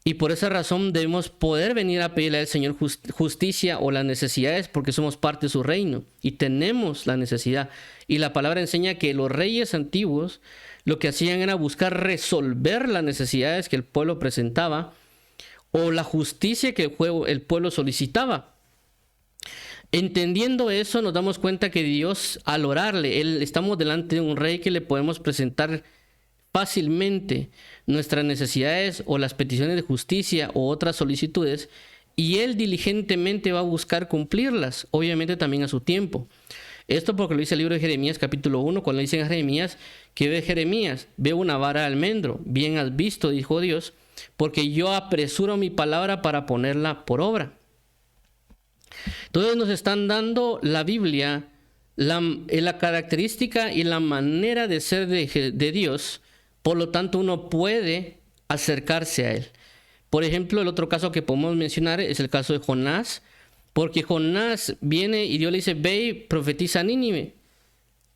Y por esa razón debemos poder venir a pedirle al Señor justicia o las necesidades porque somos parte de su reino y tenemos la necesidad. Y la palabra enseña que los reyes antiguos lo que hacían era buscar resolver las necesidades que el pueblo presentaba o la justicia que el pueblo solicitaba. Entendiendo eso, nos damos cuenta que Dios, al orarle, estamos delante de un rey que le podemos presentar fácilmente nuestras necesidades o las peticiones de justicia o otras solicitudes, y Él diligentemente va a buscar cumplirlas, obviamente también a su tiempo. Esto porque lo dice el libro de Jeremías capítulo 1, cuando dicen a Jeremías, ¿qué ve Jeremías? Ve una vara de almendro, bien has visto, dijo Dios, porque yo apresuro mi palabra para ponerla por obra. Entonces nos están dando la Biblia, la característica y la manera de ser de Dios, por lo tanto uno puede acercarse a Él. Por ejemplo, el otro caso que podemos mencionar es el caso de Jonás, porque Jonás viene y Dios le dice, ve y profetiza a Nínive.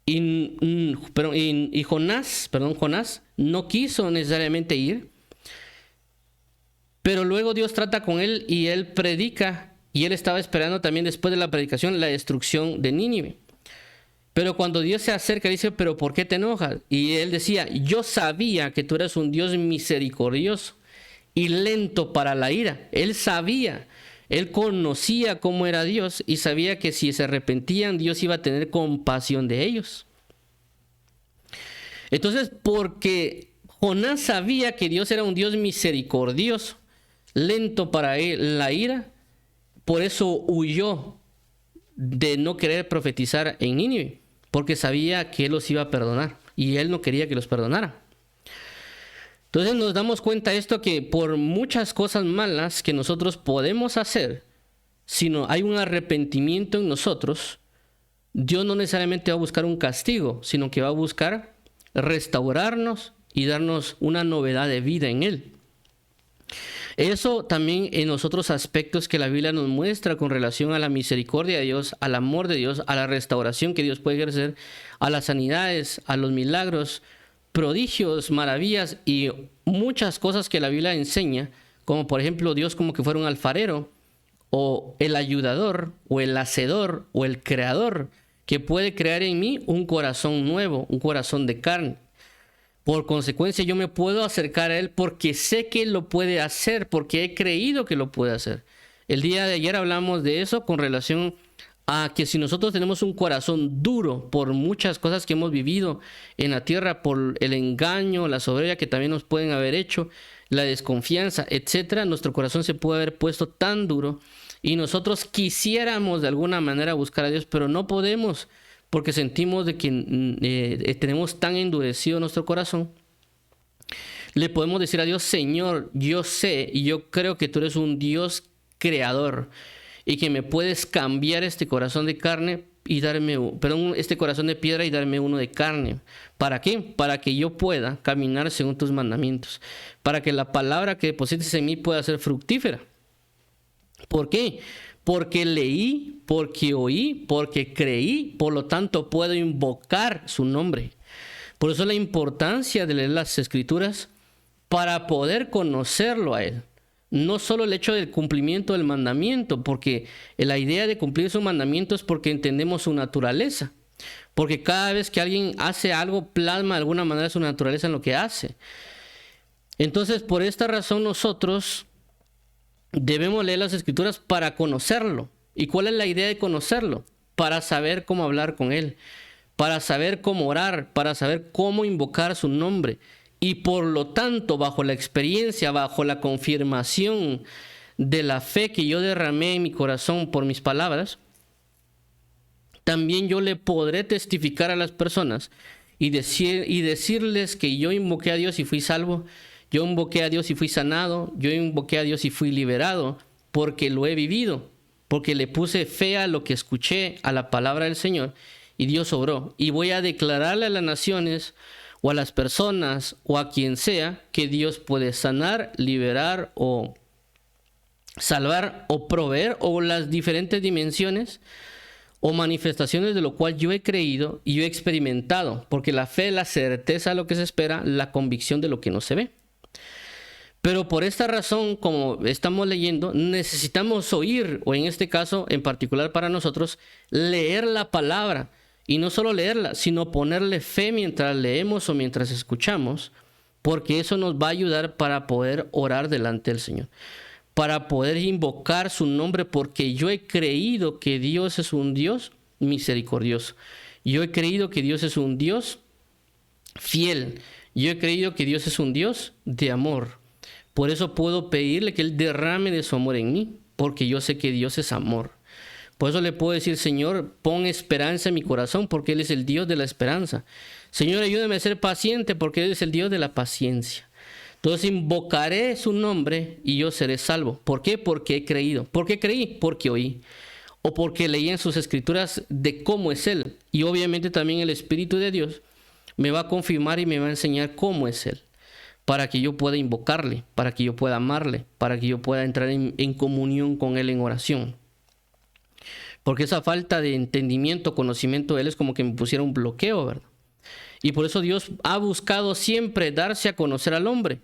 Y Jonás no quiso necesariamente ir, pero luego Dios trata con él y él predica. Y él estaba esperando también después de la predicación la destrucción de Nínive. Pero cuando Dios se acerca dice, ¿pero por qué te enojas? Y él decía, yo sabía que tú eres un Dios misericordioso y lento para la ira. Él sabía. Él conocía cómo era Dios y sabía que si se arrepentían, Dios iba a tener compasión de ellos. Entonces, porque Jonás sabía que Dios era un Dios misericordioso, lento para la ira, por eso huyó de no querer profetizar en Nínive, porque sabía que Él los iba a perdonar y Él no quería que los perdonara. Entonces nos damos cuenta de esto, que por muchas cosas malas que nosotros podemos hacer, si no hay un arrepentimiento en nosotros, Dios no necesariamente va a buscar un castigo, sino que va a buscar restaurarnos y darnos una novedad de vida en Él. Eso también en los otros aspectos que la Biblia nos muestra con relación a la misericordia de Dios, al amor de Dios, a la restauración que Dios puede ejercer, a las sanidades, a los milagros, prodigios, maravillas y muchas cosas que la Biblia enseña, como por ejemplo Dios como que fuera un alfarero, o el ayudador, o el hacedor, o el creador, que puede crear en mí un corazón nuevo, un corazón de carne. Por consecuencia, yo me puedo acercar a Él porque sé que Él lo puede hacer, porque he creído que lo puede hacer. El día de ayer hablamos de eso con relación a que si nosotros tenemos un corazón duro por muchas cosas que hemos vivido en la tierra, por el engaño, la soberbia que también nos pueden haber hecho, la desconfianza, etcétera, nuestro corazón se puede haber puesto tan duro y nosotros quisiéramos de alguna manera buscar a Dios, pero no podemos, porque sentimos de que tenemos tan endurecido nuestro corazón. Le podemos decir a Dios: Señor, yo sé y yo creo que tú eres un Dios creador y que me puedes cambiar este corazón de carne y darme, este corazón de piedra y darme uno de carne. ¿Para qué? Para que yo pueda caminar según tus mandamientos, para que la palabra que deposites en mí pueda ser fructífera. ¿Por qué? Porque leí, porque oí, porque creí, por lo tanto puedo invocar su nombre. Por eso la importancia de leer las Escrituras para poder conocerlo a Él. No solo el hecho del cumplimiento del mandamiento, porque la idea de cumplir su mandamiento es porque entendemos su naturaleza. Porque cada vez que alguien hace algo, plasma de alguna manera su naturaleza en lo que hace. Entonces, por esta razón nosotros debemos leer las Escrituras para conocerlo. ¿Y cuál es la idea de conocerlo? Para saber cómo hablar con Él, para saber cómo orar, para saber cómo invocar su nombre. Y por lo tanto, bajo la experiencia, bajo la confirmación de la fe que yo derramé en mi corazón por mis palabras, también yo le podré testificar a las personas y decirles que yo invoqué a Dios y fui salvo, yo invoqué a Dios y fui sanado, yo invoqué a Dios y fui liberado, porque lo he vivido, porque le puse fe a lo que escuché, a la palabra del Señor, y Dios obró. Y voy a declararle a las naciones, o a las personas, o a quien sea, que Dios puede sanar, liberar, o salvar, o proveer, o las diferentes dimensiones o manifestaciones de lo cual yo he creído y yo he experimentado, porque la fe es la certeza de lo que se espera, la convicción de lo que no se ve. Pero por esta razón, como estamos leyendo, necesitamos oír, o en este caso en particular para nosotros, leer la palabra. Y no solo leerla, sino ponerle fe mientras leemos o mientras escuchamos, porque eso nos va a ayudar para poder orar delante del Señor, para poder invocar su nombre, porque yo he creído que Dios es un Dios misericordioso. Yo he creído que Dios es un Dios fiel. Yo he creído que Dios es un Dios de amor. Por eso puedo pedirle que Él derrame de su amor en mí, porque yo sé que Dios es amor. Por eso le puedo decir: Señor, pon esperanza en mi corazón, porque Él es el Dios de la esperanza. Señor, ayúdame a ser paciente, porque Él es el Dios de la paciencia. Entonces invocaré su nombre y yo seré salvo. ¿Por qué? Porque he creído. ¿Por qué creí? Porque oí. O porque leí en sus Escrituras de cómo es Él. Y obviamente también el Espíritu de Dios me va a confirmar y me va a enseñar cómo es Él, para que yo pueda invocarle, para que yo pueda amarle, para que yo pueda entrar en comunión con Él en oración. Porque esa falta de entendimiento, conocimiento de Él es como que me pusiera un bloqueo, ¿verdad? Y por eso Dios ha buscado siempre darse a conocer al hombre.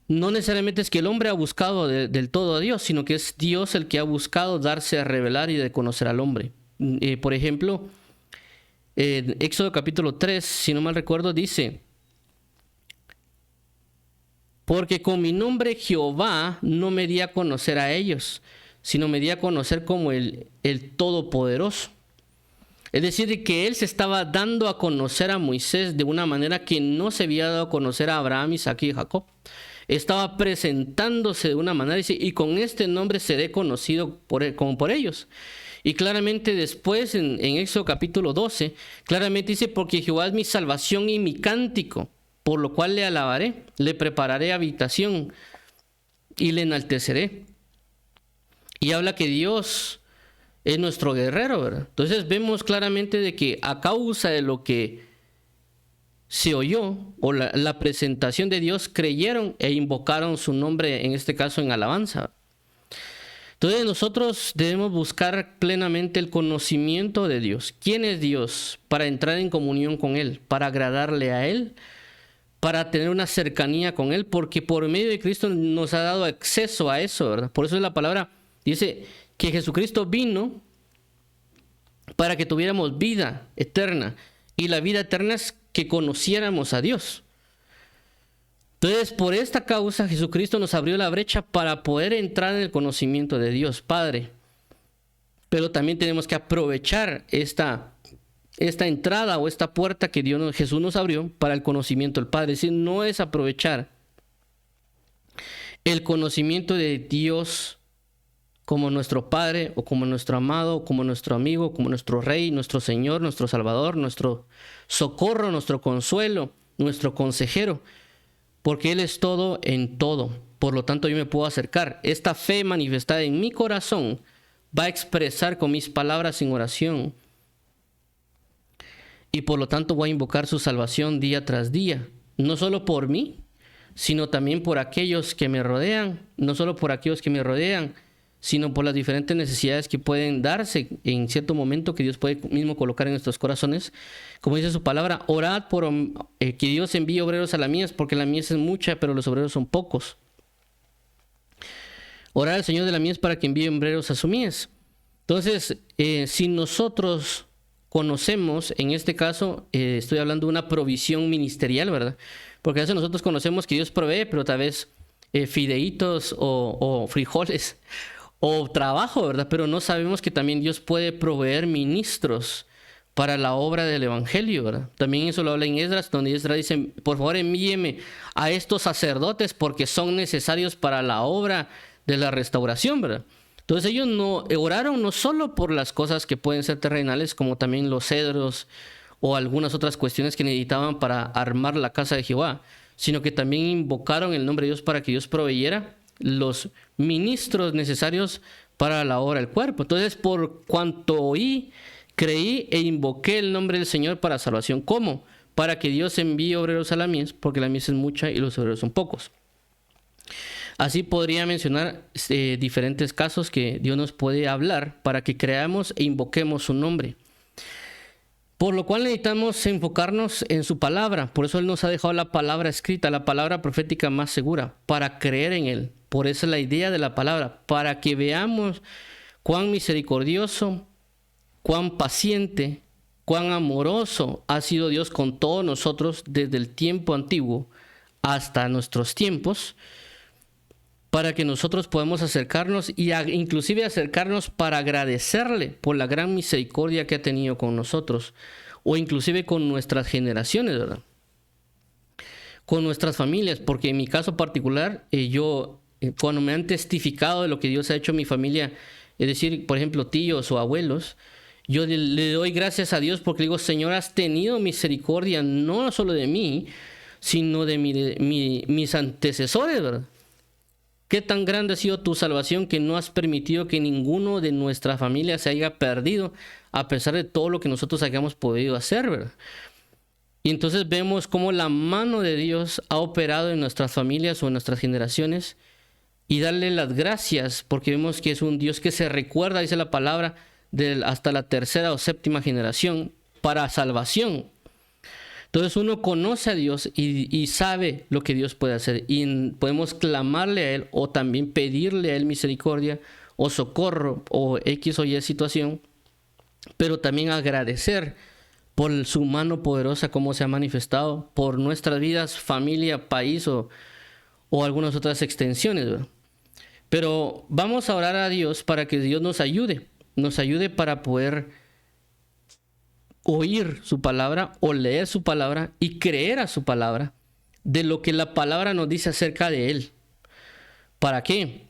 No necesariamente es que el hombre ha buscado del todo a Dios, sino que es Dios el que ha buscado darse a revelar y de conocer al hombre. Por ejemplo, Éxodo capítulo 3, si no mal recuerdo, dice: Porque con mi nombre Jehová no me di a conocer a ellos, sino me di a conocer como el Todopoderoso. Es decir, que él se estaba dando a conocer a Moisés de una manera que no se había dado a conocer a Abraham, Isaac y Jacob. Estaba presentándose de una manera, y con este nombre seré conocido como por ellos. Y claramente después, en Éxodo capítulo 12, claramente dice, porque Jehová es mi salvación y mi cántico, por lo cual le alabaré, le prepararé habitación y le enalteceré. Y habla que Dios es nuestro guerrero, ¿verdad? Entonces vemos claramente de que a causa de lo que se oyó, o la presentación de Dios, creyeron e invocaron su nombre, en este caso en alabanza. Entonces nosotros debemos buscar plenamente el conocimiento de Dios. ¿Quién es Dios? Para entrar en comunión con Él, para agradarle a Él, para tener una cercanía con Él, porque por medio de Cristo nos ha dado acceso a eso, ¿verdad? Por eso la palabra dice que Jesucristo vino para que tuviéramos vida eterna. Y la vida eterna es que conociéramos a Dios. Entonces, por esta causa, Jesucristo nos abrió la brecha para poder entrar en el conocimiento de Dios Padre. Pero también tenemos que aprovechar esta entrada o esta puerta que Jesús nos abrió para el conocimiento del Padre. Es decir, no es aprovechar el conocimiento de Dios como nuestro Padre, o como nuestro amado, como nuestro amigo, como nuestro Rey, nuestro Señor, nuestro Salvador, nuestro socorro, nuestro consuelo, nuestro consejero, porque Él es todo en todo. Por lo tanto, yo me puedo acercar. Esta fe manifestada en mi corazón va a expresar con mis palabras en oración, y por lo tanto voy a invocar su salvación día tras día, no solo por mí, sino también por aquellos que me rodean, no solo por aquellos que me rodean, sino por las diferentes necesidades que pueden darse en cierto momento, que Dios puede mismo colocar en nuestros corazones. Como dice su palabra, orad por que Dios envíe obreros a la mies, porque la mies es mucha, pero los obreros son pocos. Orad al Señor de la mies para que envíe obreros a su mies. Entonces, si nosotros conocemos, en este caso, estoy hablando de una provisión ministerial, ¿verdad? Porque a veces nosotros conocemos que Dios provee, pero tal vez fideitos o frijoles o trabajo, ¿verdad? Pero no sabemos que también Dios puede proveer ministros para la obra del evangelio, ¿verdad? También eso lo habla en Esdras, donde Esdras dice, por favor envíeme a estos sacerdotes porque son necesarios para la obra de la restauración, ¿verdad? Entonces ellos oraron no solo por las cosas que pueden ser terrenales, como también los cedros o algunas otras cuestiones que necesitaban para armar la casa de Jehová, sino que también invocaron el nombre de Dios para que Dios proveyera los ministros necesarios para la obra del cuerpo. Entonces, por cuanto oí, creí e invoqué el nombre del Señor para salvación. ¿Cómo? Para que Dios envíe obreros a la mies, porque la mies es mucha y los obreros son pocos. Así podría mencionar diferentes casos que Dios nos puede hablar para que creamos e invoquemos su nombre. Por lo cual necesitamos enfocarnos en su palabra. Por eso Él nos ha dejado la palabra escrita, la palabra profética más segura, para creer en Él. Por eso es la idea de la palabra, para que veamos cuán misericordioso, cuán paciente, cuán amoroso ha sido Dios con todos nosotros desde el tiempo antiguo hasta nuestros tiempos, para que nosotros podamos acercarnos y inclusive acercarnos para agradecerle por la gran misericordia que ha tenido con nosotros, o inclusive con nuestras generaciones, ¿verdad? Con nuestras familias, porque en mi caso particular, cuando me han testificado de lo que Dios ha hecho en mi familia, es decir, por ejemplo, tíos o abuelos, yo le doy gracias a Dios porque digo, Señor, has tenido misericordia no solo de mí, sino de mis antecesores, ¿verdad? ¿Qué tan grande ha sido tu salvación que no has permitido que ninguno de nuestra familia se haya perdido a pesar de todo lo que nosotros hayamos podido hacer, ¿verdad? Y entonces vemos cómo la mano de Dios ha operado en nuestras familias o en nuestras generaciones, y darle las gracias porque vemos que es un Dios que se recuerda, dice la palabra, hasta la tercera o séptima generación para salvación. Entonces uno conoce a Dios y sabe lo que Dios puede hacer, y podemos clamarle a Él o también pedirle a Él misericordia o socorro o X o Y situación, pero también agradecer por su mano poderosa como se ha manifestado por nuestras vidas, familia, país o o algunas otras extensiones, ¿verdad? Pero vamos a orar a Dios para que Dios nos ayude para poder oír su palabra o leer su palabra y creer a su palabra de lo que la palabra nos dice acerca de Él. ¿Para qué?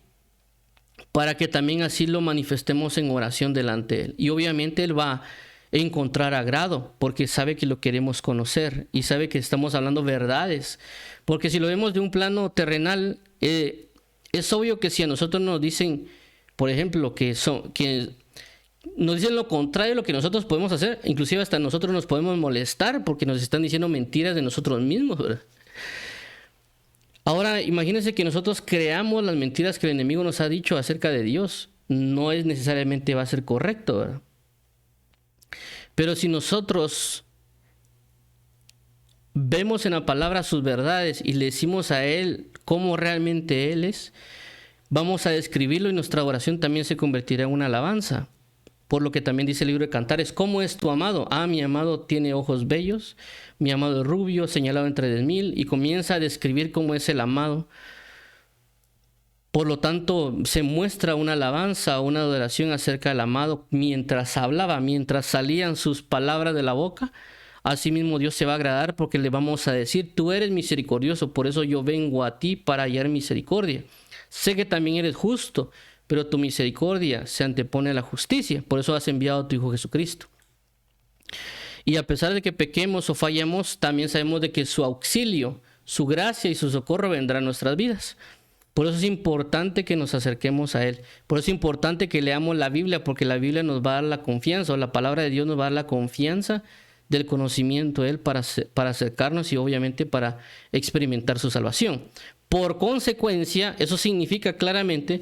Para que también así lo manifestemos en oración delante de Él. Y obviamente Él va a encontrar agrado porque sabe que lo queremos conocer y sabe que estamos hablando verdades. Porque si lo vemos de un plano terrenal, es obvio que si a nosotros nos dicen, por ejemplo, que nos dicen lo contrario de lo que nosotros podemos hacer, inclusive hasta nosotros nos podemos molestar porque nos están diciendo mentiras de nosotros mismos, ¿verdad? Ahora, imagínense que nosotros creamos las mentiras que el enemigo nos ha dicho acerca de Dios. No es necesariamente va a ser correcto, ¿verdad? Pero si nosotros vemos en la palabra sus verdades y le decimos a Él cómo realmente Él es, vamos a describirlo y nuestra oración también se convertirá en una alabanza. Por lo que también dice el libro de Cantares, ¿cómo es tu amado? Ah, mi amado tiene ojos bellos, mi amado es rubio, señalado entre 10,000, y comienza a describir cómo es el amado. Por lo tanto, se muestra una alabanza, una adoración acerca del amado mientras hablaba, mientras salían sus palabras de la boca. Asimismo Dios se va a agradar porque le vamos a decir, tú eres misericordioso, por eso yo vengo a ti para hallar misericordia. Sé que también eres justo, pero tu misericordia se antepone a la justicia. Por eso has enviado a tu Hijo Jesucristo. Y a pesar de que pequemos o fallemos, también sabemos de que su auxilio, su gracia y su socorro vendrán a nuestras vidas. Por eso es importante que nos acerquemos a Él. Por eso es importante que leamos la Biblia, porque la Biblia nos va a dar la confianza, o la palabra de Dios nos va a dar la confianza del conocimiento de Él para acercarnos y obviamente para experimentar su salvación. Por consecuencia, eso significa claramente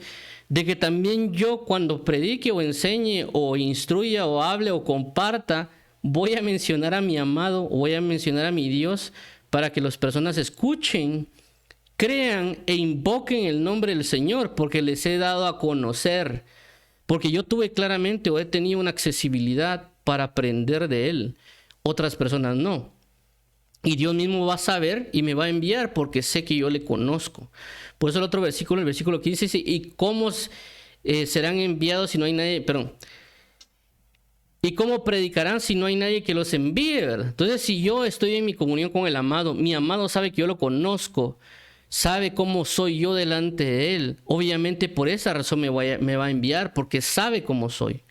de que también yo cuando predique o enseñe o instruya o hable o comparta, voy a mencionar a mi amado o voy a mencionar a mi Dios para que las personas escuchen, crean e invoquen el nombre del Señor porque les he dado a conocer, porque yo tuve claramente o he tenido una accesibilidad para aprender de Él, otras personas no. Y Dios mismo va a saber y me va a enviar porque sé que yo le conozco. Por eso el otro versículo, el versículo 15 dice, ¿y cómo serán enviados si no hay nadie? Perdón. ¿Y cómo predicarán si no hay nadie que los envíe? ¿Verdad? Entonces, si yo estoy en mi comunión con el amado, mi amado sabe que yo lo conozco, sabe cómo soy yo delante de Él. Obviamente por esa razón me va a enviar, porque sabe cómo soy.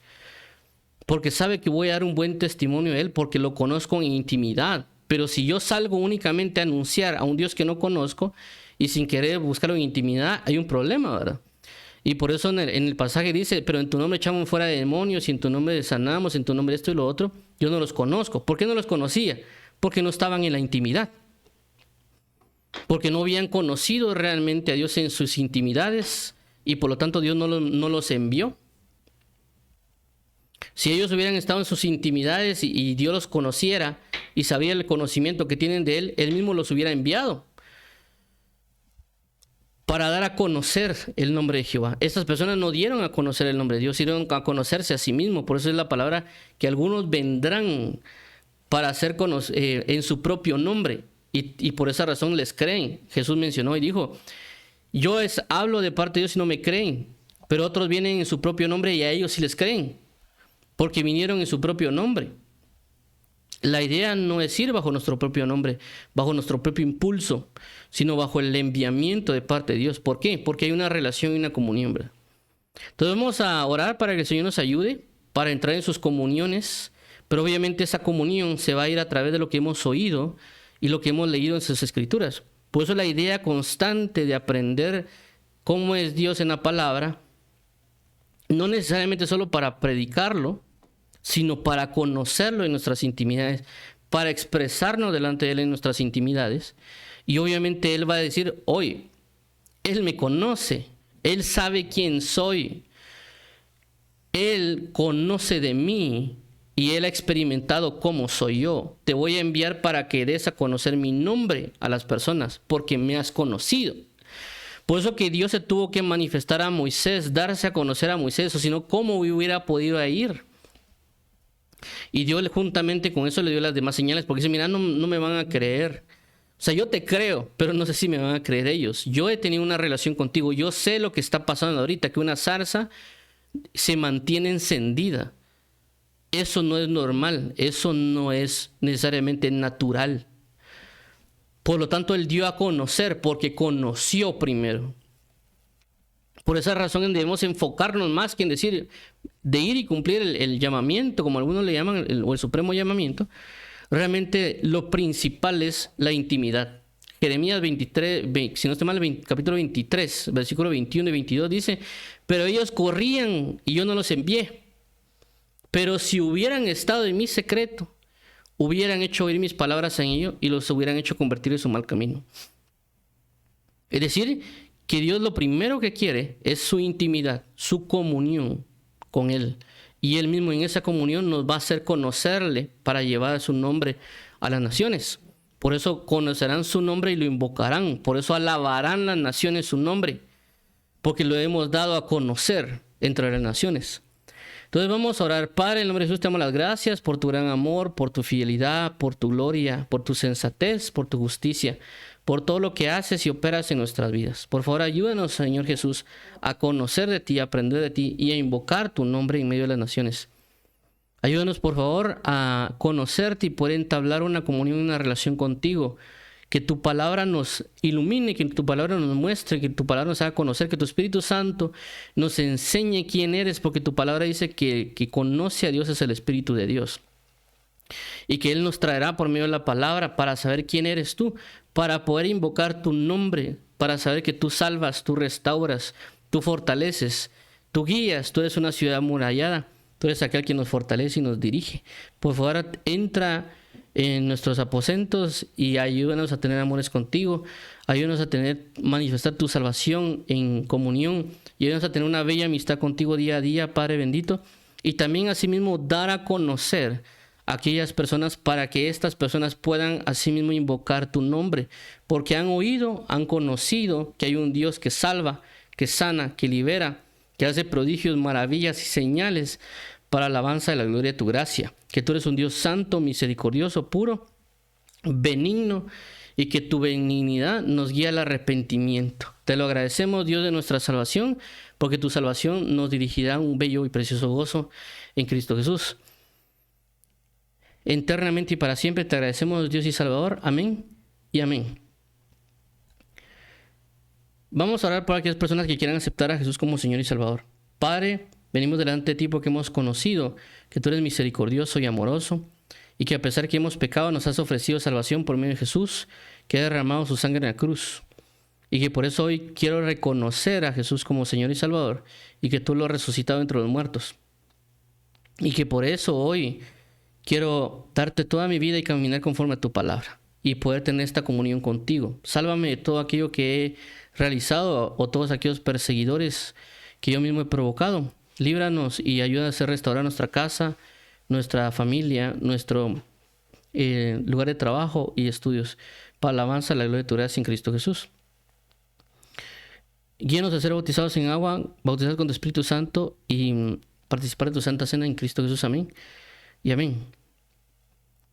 Porque sabe que voy a dar un buen testimonio de Él, porque lo conozco en intimidad. Pero si yo salgo únicamente a anunciar a un Dios que no conozco y sin querer buscarlo en intimidad, hay un problema, ¿verdad? Y por eso en el pasaje dice, pero en tu nombre echamos fuera de demonios, y en tu nombre sanamos, en tu nombre esto y lo otro. Yo no los conozco. ¿Por qué no los conocía? Porque no estaban en la intimidad. Porque no habían conocido realmente a Dios en sus intimidades y por lo tanto Dios no los envió. Si ellos hubieran estado en sus intimidades y Dios los conociera y sabía el conocimiento que tienen de Él, Él mismo los hubiera enviado para dar a conocer el nombre de Jehová. Estas personas no dieron a conocer el nombre de Dios, dieron a conocerse a sí mismos. Por eso es la palabra que algunos vendrán para hacer en su propio nombre. Y por esa razón les creen. Jesús mencionó y dijo, yo hablo de parte de Dios y no me creen, pero otros vienen en su propio nombre y a ellos sí les creen, porque vinieron en su propio nombre. La idea no es ir bajo nuestro propio nombre, bajo nuestro propio impulso, sino bajo el enviamiento de parte de Dios. ¿Por qué? Porque hay una relación y una comunión, ¿verdad? Entonces vamos a orar para que el Señor nos ayude para entrar en sus comuniones, pero obviamente esa comunión se va a ir a través de lo que hemos oído y lo que hemos leído en sus escrituras. Por eso la idea constante de aprender cómo es Dios en la palabra, no necesariamente solo para predicarlo, sino para conocerlo en nuestras intimidades, para expresarnos delante de Él en nuestras intimidades. Y obviamente Él va a decir, oye, Él me conoce, Él sabe quién soy, Él conoce de mí y Él ha experimentado cómo soy yo. Te voy a enviar para que des a conocer mi nombre a las personas, porque me has conocido. Por eso que Dios se tuvo que manifestar a Moisés, darse a conocer a Moisés, o si no, ¿cómo hubiera podido ir? Y Dios juntamente con eso le dio las demás señales, porque dice, mira, no me van a creer. O sea, yo te creo, pero no sé si me van a creer ellos. Yo he tenido una relación contigo. Yo sé lo que está pasando ahorita, que una zarza se mantiene encendida. Eso no es normal. Eso no es necesariamente natural. Por lo tanto, él dio a conocer porque conoció primero. Por esa razón debemos enfocarnos más que en decir de ir y cumplir el llamamiento, como algunos le llaman, o el supremo llamamiento. Realmente lo principal es la intimidad. Jeremías 23, si no estoy mal, capítulo 23, versículo 21 y 22 dice, pero ellos corrían y yo no los envié. Pero si hubieran estado en mi secreto, hubieran hecho oír mis palabras en ellos y los hubieran hecho convertir en su mal camino. Es decir, que Dios lo primero que quiere es su intimidad, su comunión con Él. Y Él mismo en esa comunión nos va a hacer conocerle para llevar su nombre a las naciones. Por eso conocerán su nombre y lo invocarán. Por eso alabarán las naciones su nombre. Porque lo hemos dado a conocer entre las naciones. Entonces vamos a orar. Padre, en el nombre de Jesús te damos las gracias por tu gran amor, por tu fidelidad, por tu gloria, por tu sensatez, por tu justicia, por todo lo que haces y operas en nuestras vidas. Por favor, ayúdanos, Señor Jesús, a conocer de ti, a aprender de ti y a invocar tu nombre en medio de las naciones. Ayúdanos, por favor, a conocerte y poder entablar una comunión, una relación contigo. Que tu palabra nos ilumine, que tu palabra nos muestre, que tu palabra nos haga conocer, que tu Espíritu Santo nos enseñe quién eres, porque tu palabra dice que conoce a Dios es el Espíritu de Dios. Y que Él nos traerá por medio de la palabra para saber quién eres tú, para poder invocar tu nombre, para saber que tú salvas, tú restauras, tú fortaleces, tú guías, tú eres una ciudad amurallada, tú eres aquel que nos fortalece y nos dirige. Por favor, entra en nuestros aposentos y ayúdanos a tener amores contigo, ayúdanos a manifestar tu salvación en comunión y ayúdanos a tener una bella amistad contigo día a día, Padre bendito, y también asimismo dar a conocer a aquellas personas para que estas personas puedan asimismo invocar tu nombre, porque han oído, han conocido que hay un Dios que salva, que sana, que libera, que hace prodigios, maravillas y señales para alabanza de la gloria de tu gracia, que tú eres un Dios santo, misericordioso, puro, benigno, y que tu benignidad nos guía al arrepentimiento. Te lo agradecemos, Dios de nuestra salvación, porque tu salvación nos dirigirá a un bello y precioso gozo en Cristo Jesús. Eternamente y para siempre te agradecemos, Dios y Salvador. Amén y amén. Vamos a orar por aquellas personas que quieran aceptar a Jesús como Señor y Salvador. Padre, venimos delante de ti porque hemos conocido que tú eres misericordioso y amoroso y que a pesar que hemos pecado nos has ofrecido salvación por medio de Jesús, que ha derramado su sangre en la cruz. Y que por eso hoy quiero reconocer a Jesús como Señor y Salvador y que tú lo has resucitado entre los muertos. Y que por eso hoy quiero darte toda mi vida y caminar conforme a tu palabra y poder tener esta comunión contigo. Sálvame de todo aquello que he realizado o todos aquellos perseguidores que yo mismo he provocado. Líbranos y ayuda a hacer restaurar nuestra casa, nuestra familia, nuestro lugar de trabajo y estudios para alabanza a la gloria de tu gracia en Cristo Jesús. Guíanos a ser bautizados en agua, bautizados con tu Espíritu Santo y participar de tu Santa Cena en Cristo Jesús. Amén y amén.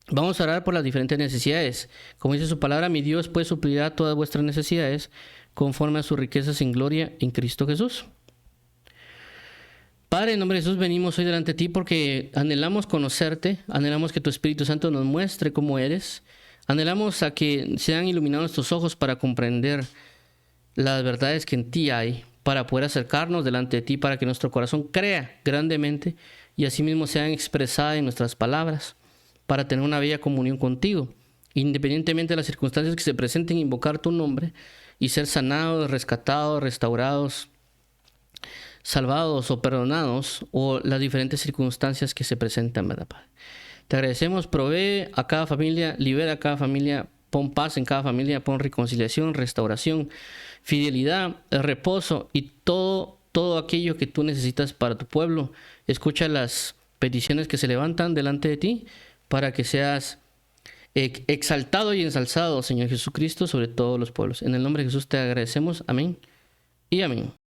Vamos a orar por las diferentes necesidades. Como dice su palabra, mi Dios pues suplirá todas vuestras necesidades conforme a sus riquezas en gloria en Cristo Jesús. Padre, en nombre de Jesús venimos hoy delante de ti porque anhelamos conocerte, anhelamos que tu Espíritu Santo nos muestre cómo eres, anhelamos a que sean iluminados nuestros ojos para comprender las verdades que en ti hay, para poder acercarnos delante de ti, para que nuestro corazón crea grandemente y asimismo sean expresadas en nuestras palabras, para tener una bella comunión contigo, independientemente de las circunstancias que se presenten, invocar tu nombre y ser sanados, rescatados, restaurados, salvados o perdonados, o las diferentes circunstancias que se presentan, ¿verdad, Padre? Te agradecemos, provee a cada familia, libera a cada familia, pon paz en cada familia, pon reconciliación, restauración, fidelidad, reposo y todo aquello que tú necesitas para tu pueblo. Escucha las peticiones que se levantan delante de ti para que seas exaltado y ensalzado, Señor Jesucristo, sobre todos los pueblos. En el nombre de Jesús te agradecemos. Amén y amén.